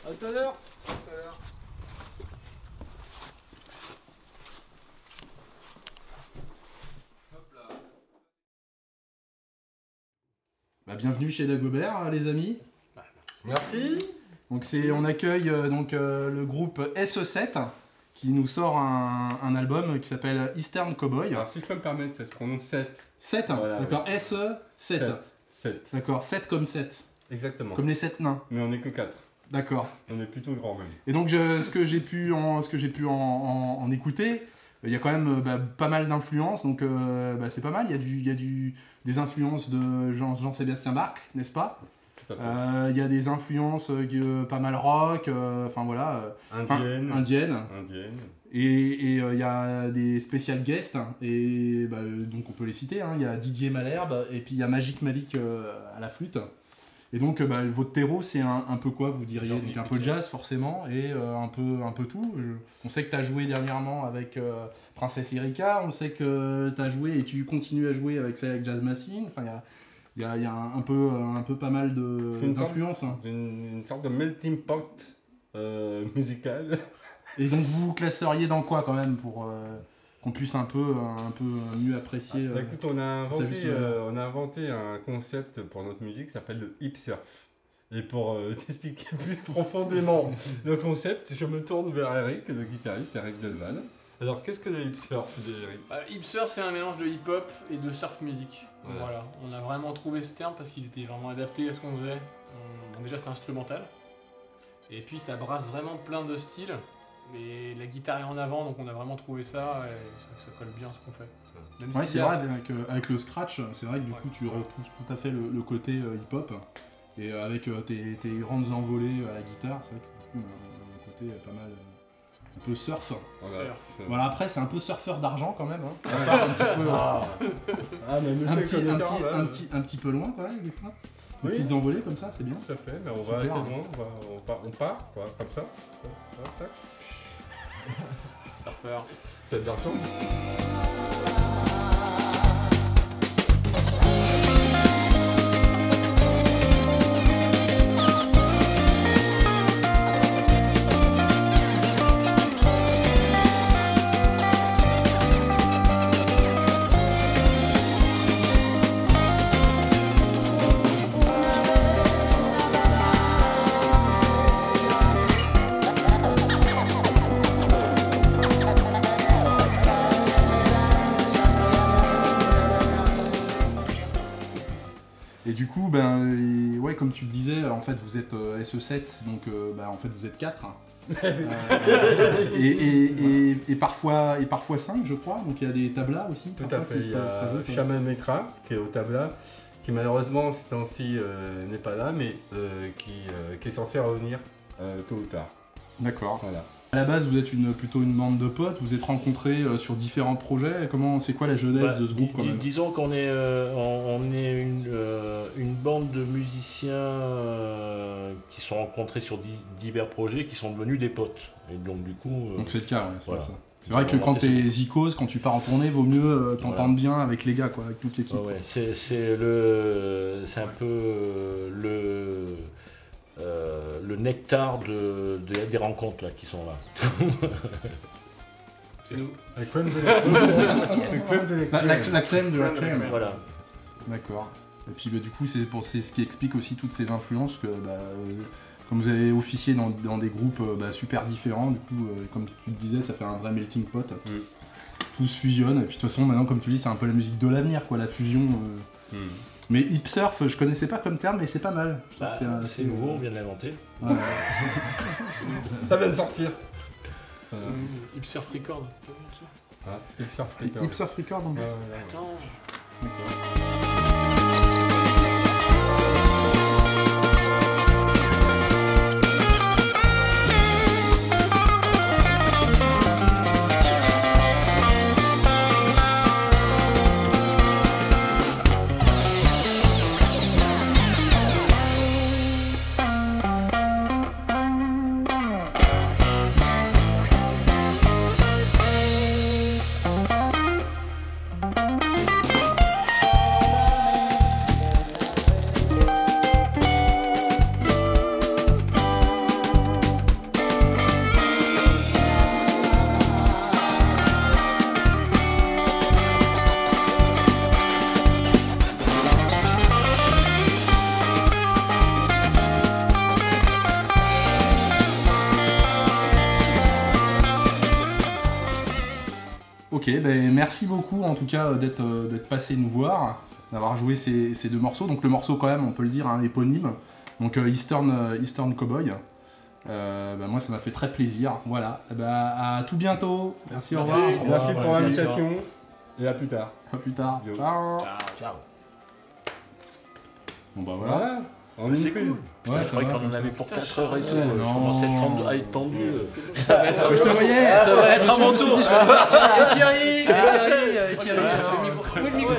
À tout à l'heure. À tout à l'heure. Bah, bienvenue chez Dagobert, les amis. Merci. Donc on accueille le groupe SE7 qui nous sort un album qui s'appelle Eastern Cowboy. Alors si je peux me permettre, ça se prononce 7. 7, Voilà, d'accord, SE7. 7. D'accord, 7 comme 7. Exactement. Comme les 7 nains. Mais on est que 4. D'accord. On est plutôt grand même. Et donc ce que j'ai pu en écouter, il y a quand même pas mal d'influences, donc c'est pas mal. Il y a des influences de Jean-Sébastien Bach, n'est-ce pas? Tout à fait. Il y a des influences pas mal rock, enfin voilà. Indienne. Et il y a des spécial guests, et donc on peut les citer. Il y a Didier Malherbe, et puis il y a Magic Malik à la flûte. Et donc votre terreau, c'est un peu quoi, vous diriez? Donc un peu jazz forcément, et un peu tout. On sait que tu as joué dernièrement avec Princesse Erika, on sait que tu as joué et tu continues à jouer avec Jazz Machine. Enfin, il y a un peu pas mal d'influences. Une sorte de melting pot musical. Et donc vous vous classeriez dans quoi quand même pour qu'on puisse un peu mieux apprécier Écoute, on a inventé un concept pour notre musique qui s'appelle le hip surf. Et pour t'expliquer plus profondément le concept, je me tourne vers Eric, le guitariste, Eric Delval. Alors qu'est-ce que le hip surf, Eric? Hip surf, c'est un mélange de hip hop et de surf music. Voilà. On a vraiment trouvé ce terme parce qu'il était vraiment adapté à ce qu'on faisait. Déjà c'est instrumental. Et puis ça brasse vraiment plein de styles. Mais la guitare est en avant, donc on a vraiment trouvé ça et ça colle bien à ce qu'on fait. Ouais, c'est vrai, avec le scratch, c'est vrai que du coup tu retrouves tout à fait le côté hip-hop. Et avec tes grandes envolées à la guitare, c'est vrai que du coup un côté pas mal, un peu surf. Voilà, après c'est un peu surfeur d'argent quand même. Un petit peu loin quand même des fois. Des petites envolées comme ça, c'est bien. Tout à fait, mais on va assez loin, on part, quoi, comme ça. Surfeur. C'est de l'argent. Comme tu le disais, en fait vous êtes SE7, donc en fait vous êtes 4. Et parfois 5 je crois, donc il y a des tablas aussi. Tout à fait, il y a Shaman Metra qui est au tabla, qui malheureusement ces temps-ci n'est pas là, mais qui est censé revenir tôt ou tard. D'accord. Voilà. À la base, vous êtes plutôt une bande de potes, vous êtes rencontrés sur différents projets. C'est quoi la genèse de ce groupe quand même? Disons qu'on est, une bande de musiciens qui sont rencontrés sur divers projets, qui sont devenus des potes. Et donc du coup. Donc c'est le cas, ouais, c'est voilà. ça. C'est vrai que quand t'es zikos, quand tu pars en tournée, vaut mieux t'entendre bien avec les gars, quoi, avec toute l'équipe. Ouais, c'est un peu le nectar des rencontres là, qui sont là. C'est nous. La crème de la crème. La crème de la crème. Voilà. D'accord. Et puis du coup, c'est ce qui explique aussi toutes ces influences que, comme vous avez officié dans des groupes super différents, du coup, comme tu le disais, ça fait un vrai melting pot. Tout se fusionne. Et puis de toute façon, maintenant, comme tu dis, c'est un peu la musique de l'avenir, quoi, la fusion. Mais hip surf, je connaissais pas comme terme, mais c'est pas mal. C'est nouveau, on vient de l'inventer. Ouais. Ça vient de sortir. Hip surf record. Hip surf record. Hip surf record, donc. Attends. Ok, ben merci beaucoup en tout cas d'être passé nous voir, d'avoir joué ces deux morceaux. Donc le morceau quand même, on peut le dire, éponyme. Donc Eastern Cowboy. Moi ça m'a fait très plaisir. Voilà. À tout bientôt. Merci, au revoir. Merci pour l'invitation. Et à plus tard. À plus tard. Yo. Ciao. Ciao. Bon bah voilà. C'est cool. Ouais, c'est vrai qu'on en avait pour 4 heures et tout. Je commençais à être tendu. Je te voyais. Ça va être à mon tour. Et Thierry. Où est le micro?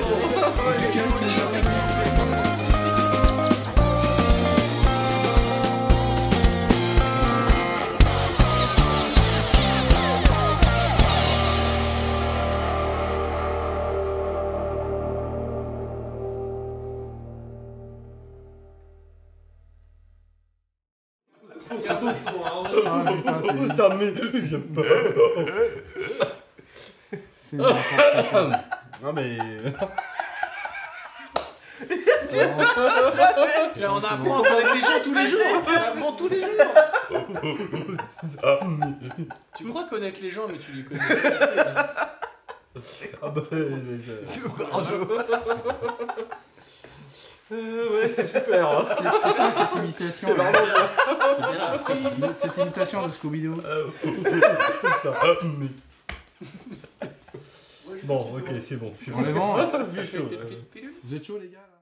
Ah putain, c'est... Ça me... J'aime pas. C'est n'importe quoi. Ah mais... On apprend avec les gens tous les jours. On apprend tous les jours. Tu crois connaître les gens, mais tu les connais pas. Ah bah ouais, c'est super. Hein. C'est quoi cette imitation? C'est là cette imitation de Scooby-Doo. Bon, ok, c'est bon. On est bon. Vu chaud. Vous êtes chaud les gars là?